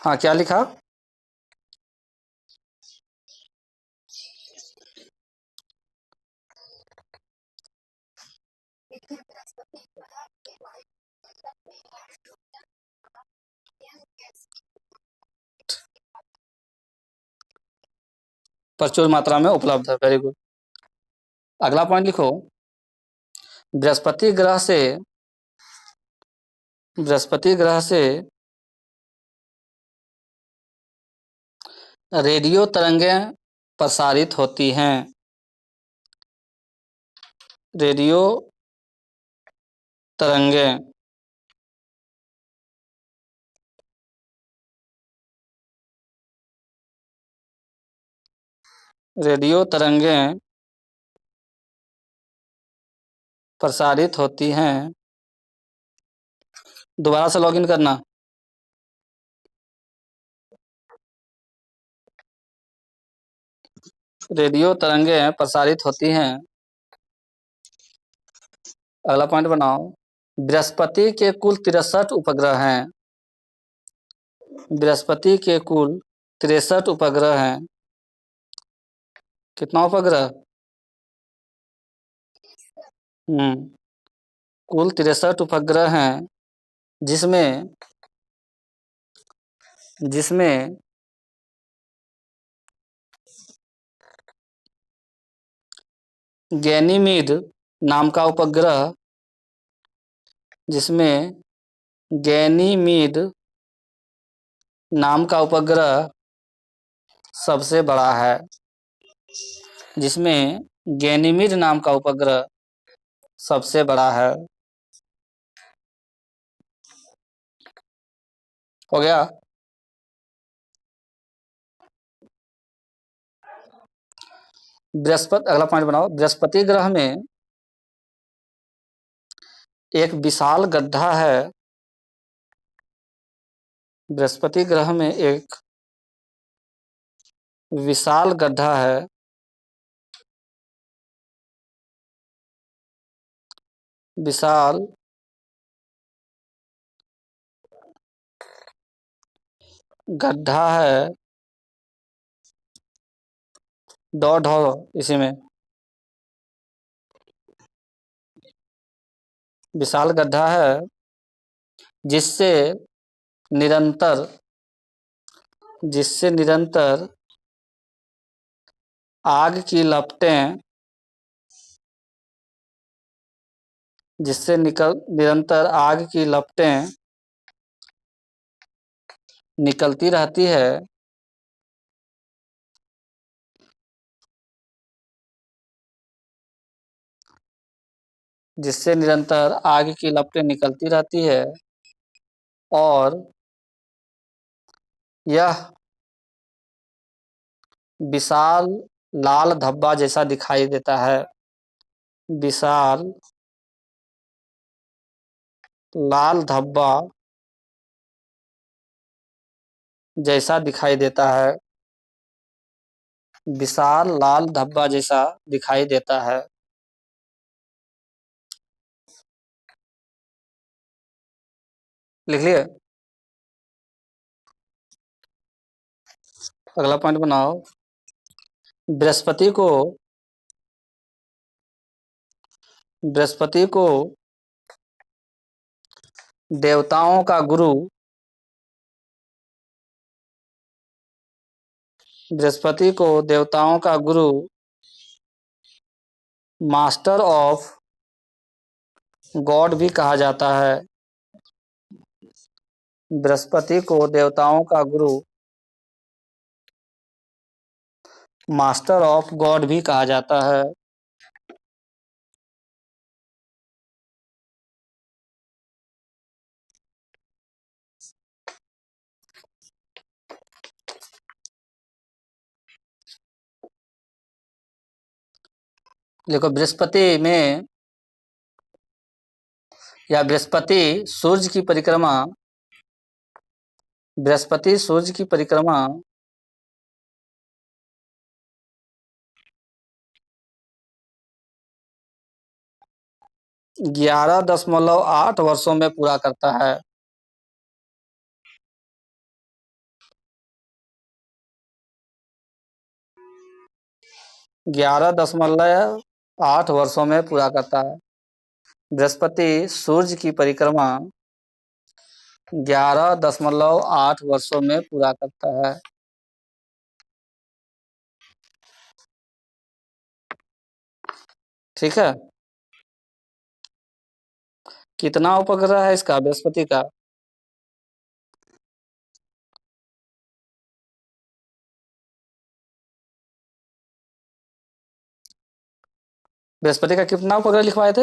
हाँ, क्या लिखा? प्रचुर मात्रा में उपलब्ध है। Very good. अगला पॉइंट लिखो। बृहस्पति ग्रह से बृहस्पति ग्रह से रेडियो तरंगें प्रसारित होती हैं। रेडियो तरंगें रेडियो तरंगें प्रसारित होती हैं। दोबारा से लॉगिन करना। रेडियो तरंगें प्रसारित होती हैं। अगला पॉइंट बनाओ। बृहस्पति के कुल 63 उपग्रह हैं। बृहस्पति के कुल 63 उपग्रह हैं। कितना उपग्रह? कुल 63 उपग्रह हैं, जिसमें जिसमें गैनीमीड नाम का उपग्रह जिसमें गैनीमीड नाम का उपग्रह सबसे बड़ा है। जिसमें गैनीमीड नाम का उपग्रह सबसे बड़ा है। हो गया। बृहस्पति, अगला पॉइंट बनाओ। बृहस्पति ग्रह में एक विशाल गड्ढा है। बृहस्पति ग्रह में एक विशाल गड्ढा है। विशाल गड्ढा है। डॉट हो इसी में। विशाल गड्ढा है जिससे निरंतर आग की लपटें निरंतर आग की लपटें निकलती रहती है। जिससे निरंतर आग की लपटें निकलती रहती है और यह विशाल लाल धब्बा जैसा दिखाई देता है। विशाल लाल धब्बा जैसा दिखाई देता है। विशाल लाल धब्बा जैसा दिखाई देता है। लिख लिए? अगला पॉइंट बनाओ। बृहस्पति को बृहस्पति को देवताओं का गुरु बृहस्पति को देवताओं का गुरु मास्टर ऑफ गॉड भी कहा जाता है। बृहस्पति को देवताओं का गुरु मास्टर ऑफ गॉड भी कहा जाता है। देखो, बृहस्पति में या बृहस्पति सूर्य की परिक्रमा 11.8 वर्षों में पूरा करता है। 11.8 वर्षों में पूरा करता है। बृहस्पति सूर्य की परिक्रमा 11.8 वर्षों में पूरा करता है। ठीक है। कितना उपग्रह है इसका, बृहस्पति का? बृहस्पति का कितना उपग्रह लिखवाए थे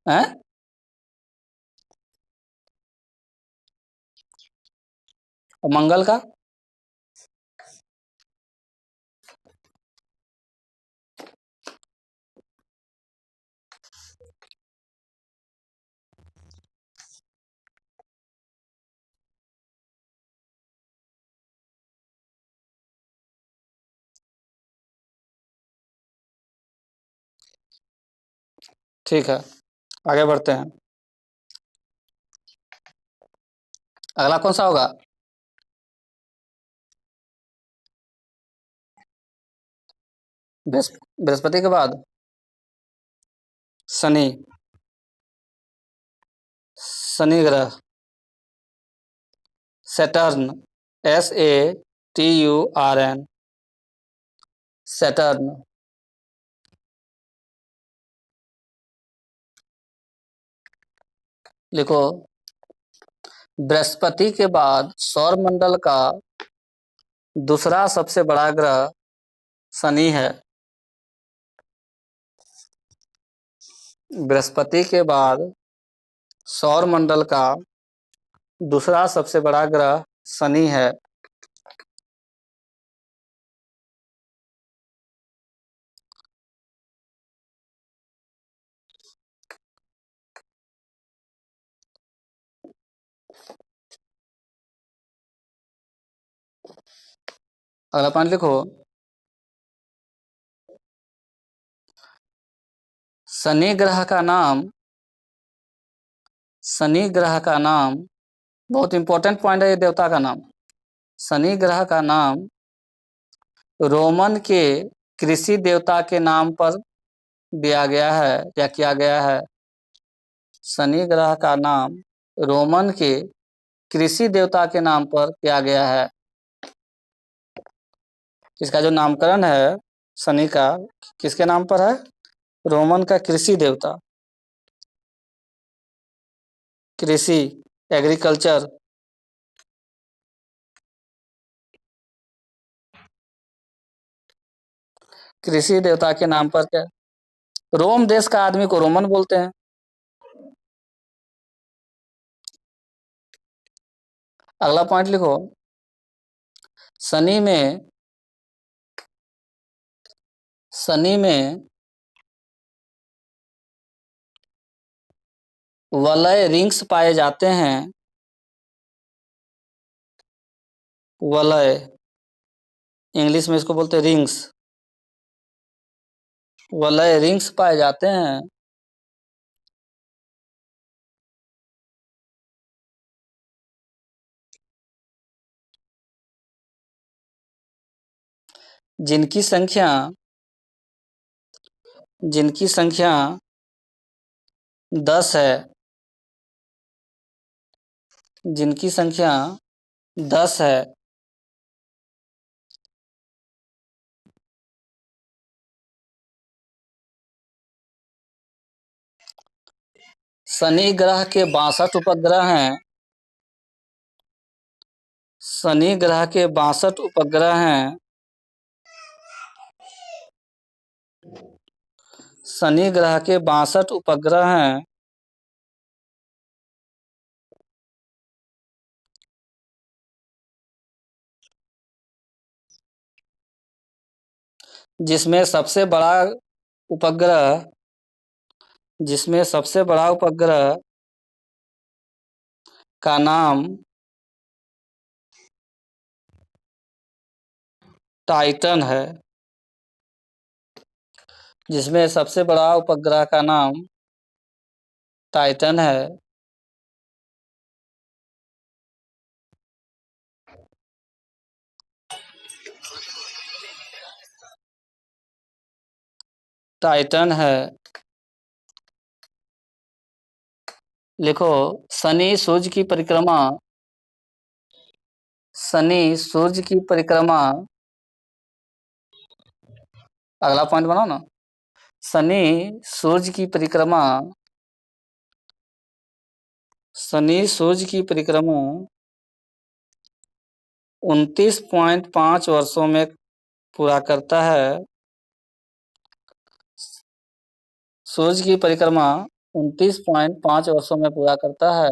हैं? और मंगल का? ठीक है, आगे बढ़ते हैं। अगला कौन सा होगा? बृहस्पति के बाद शनि। शनि ग्रह, सैटर्न, SATURN, सैटर्न। लिखो, बृहस्पति के बाद सौर मंडल का दूसरा सबसे बड़ा ग्रह शनि है। बृहस्पति के बाद सौर मंडल का दूसरा सबसे बड़ा ग्रह शनि है। अगला पॉइंट लिखो, शनि ग्रह का नाम, शनि ग्रह का नाम, बहुत इंपॉर्टेंट पॉइंट है ये देवता का नाम। शनि ग्रह का नाम रोमन के कृषि देवता के नाम पर दिया गया है या किया गया है। शनि ग्रह का नाम रोमन के कृषि देवता के नाम पर किया गया है। इसका जो नामकरण है शनि का, किसके नाम पर है? रोमन का कृषि देवता, कृषि, एग्रीकल्चर, कृषि देवता के नाम पर क्या? रोम देश का आदमी को रोमन बोलते हैं। अगला पॉइंट लिखो, शनि में, शनि में वलय रिंग्स पाए जाते हैं। वलय, इंग्लिश में इसको बोलते हैं रिंग्स। वलय रिंग्स पाए जाते हैं जिनकी संख्या, जिनकी संख्या 10 है, जिनकी संख्या 10 है। शनि ग्रह के 62 उपग्रह हैं। शनि ग्रह के 62 उपग्रह हैं। शनि ग्रह के 62 उपग्रह हैं। जिसमें सबसे बड़ा उपग्रह, जिसमें सबसे बड़ा उपग्रह का नाम टाइटन है। जिसमें सबसे बड़ा उपग्रह का नाम टाइटन है। टाइटन है। लिखो, शनि सूर्य की परिक्रमा, शनि सूर्य की परिक्रमा, अगला पॉइंट बनाओ ना। शनि सूर्य की परिक्रमा, शनि सूर्य की परिक्रमा 29.5 वर्षों में पूरा करता है। सूर्य की परिक्रमा 29.5 वर्षों में पूरा करता है।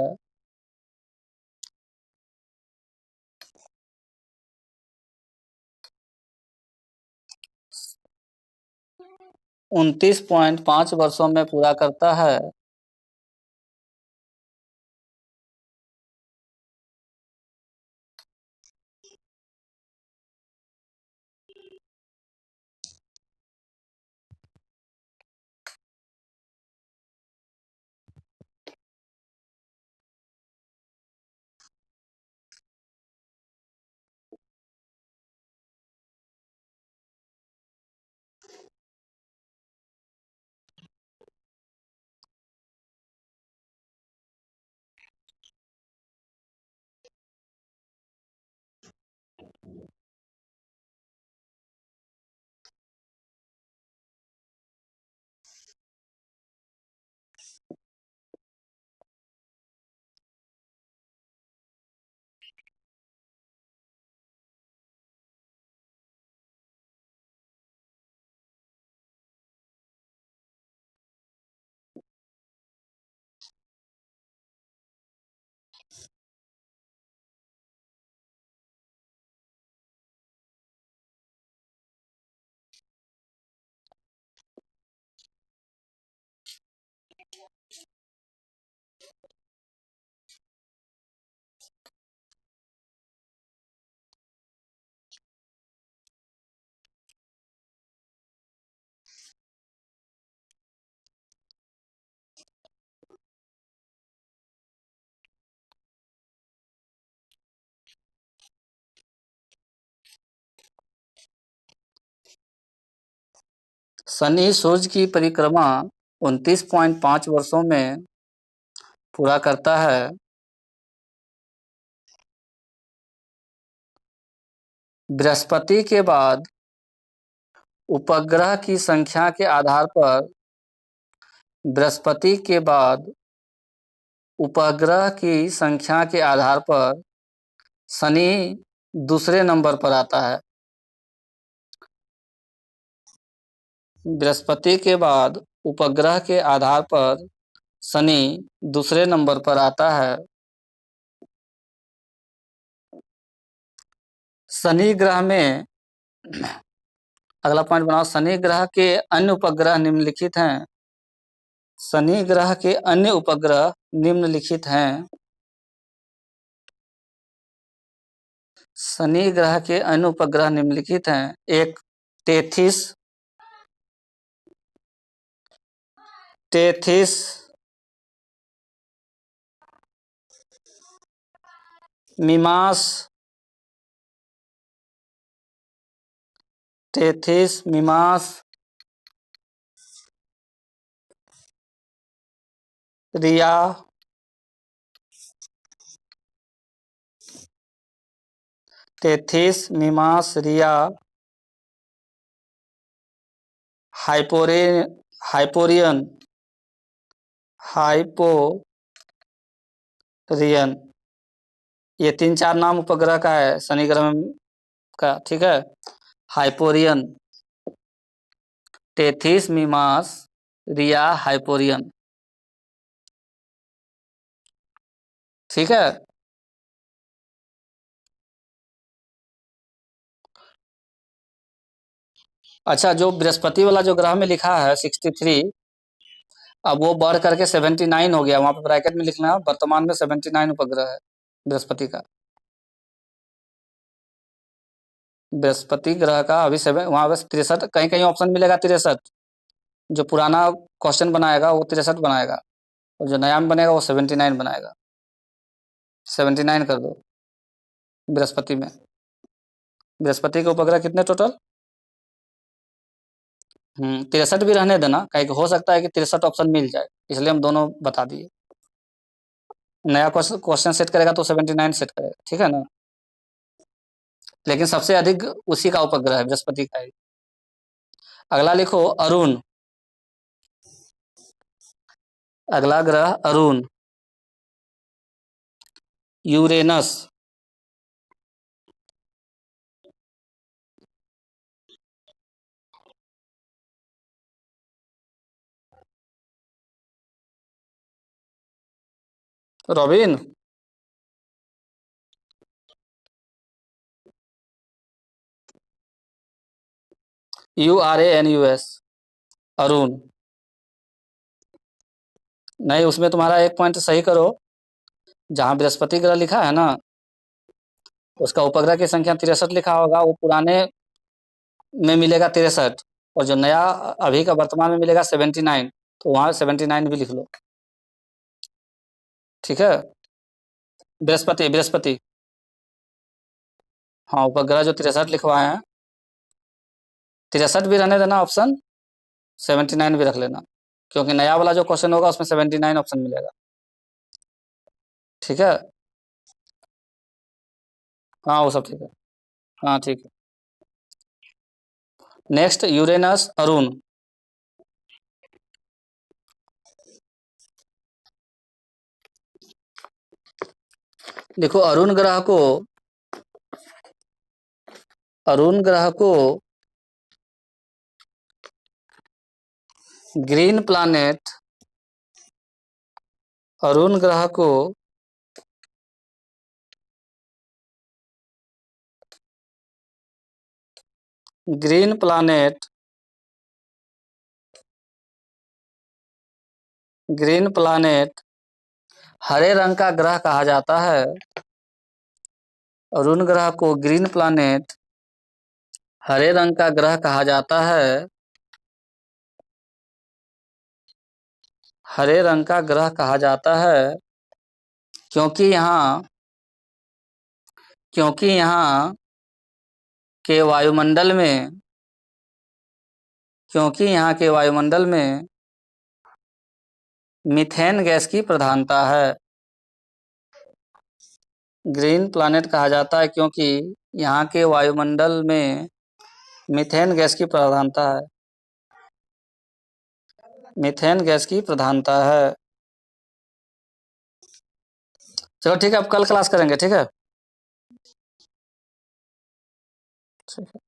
29.5 वर्षों में पूरा करता है। शनि सूर्य की परिक्रमा 29.5 वर्षों में पूरा करता है। बृहस्पति के बाद उपग्रह की संख्या के आधार पर, बृहस्पति के बाद उपग्रह की संख्या के आधार पर शनि दूसरे नंबर पर आता है। बृहस्पति के बाद उपग्रह के आधार पर शनि दूसरे नंबर पर आता है। शनि ग्रह में, अगला पॉइंट बनाओ, शनि ग्रह के अन्य उपग्रह निम्नलिखित हैं। शनि ग्रह के अन्य उपग्रह निम्नलिखित हैं। शनि ग्रह के अन्य उपग्रह निम्नलिखित हैं। एक, टेथिस, टेथिस, मिमास, टेथिस, मिमास, रिया, टेथिस, मिमास, रिया, हाइपोरियन, हाइपोरियन, ये 3-4 नाम उपग्रह का है शनि ग्रह का, ठीक है। हाइपोरियन, टेथिस, मिमास, रिया, हाइपोरियन, ठीक है। अच्छा, जो बृहस्पति वाला जो ग्रह में लिखा है 63, अब वो बढ़ करके 79 हो गया। वहां पे ब्रैकेट में लिखना है, वर्तमान में 79 उपग्रह है बृहस्पति का। बृहस्पति ग्रह का अभी वहां बस 63, कहीं कहीं ऑप्शन मिलेगा 63। जो पुराना क्वेश्चन बनाएगा वो 63 बनाएगा, और जो नया में बनेगा वो 79 बनाएगा। 79 कर दो। बृहस्पति में, बृहस्पति के उपग्रह कितने टोटल? 63 भी रहने देना, कहीं हो सकता है कि 63 ऑप्शन मिल जाए, इसलिए हम दोनों बता दिए। नया क्वेश्चन सेट करेगा तो 79 सेट करेगा, ठीक है ना। लेकिन सबसे अधिक उसी का उपग्रह है, बृहस्पति का ही। अगला लिखो अरुण। अगला ग्रह Arun. Uranus. Robin. URANUS। Arun. नहीं, उसमें तुम्हारा एक पॉइंट सही करो। जहां बृहस्पति ग्रह लिखा है ना, उसका उपग्रह की संख्या 63 लिखा होगा, वो पुराने में मिलेगा 63, और जो नया अभी का वर्तमान में मिलेगा 79, तो वहां 79 भी लिख लो। ठीक है। बृहस्पति बृहस्पति। हाँ, उपग्रह जो 63 लिखवाए हैं, 63 भी रहने देना ऑप्शन, 79 भी रख लेना, क्योंकि नया वाला जो क्वेश्चन होगा उसमें 79 ऑप्शन मिलेगा। ठीक है। हाँ, वो सब ठीक है। हाँ, ठीक है। Next Uranus Arun. देखो अरुण ग्रह को ग्रीन प्लानेट, अरुण ग्रह को ग्रीन प्लानेट, ग्रीन प्लानेट हरे रंग का ग्रह कहा जाता है। अरुण ग्रह को ग्रीन प्लानेट हरे रंग का ग्रह कहा जाता है। हरे रंग का ग्रह कहा जाता है क्योंकि यहाँ क्योंकि यहाँ के वायुमंडल में क्योंकि यहाँ के वायुमंडल में मीथेन गैस की प्रधानता है। ग्रीन प्लैनेट कहा जाता है क्योंकि यहाँ के वायुमंडल में मीथेन गैस की प्रधानता है। मीथेन गैस की प्रधानता है। चलो ठीक है, अब कल क्लास करेंगे, ठीक है। ठीक है।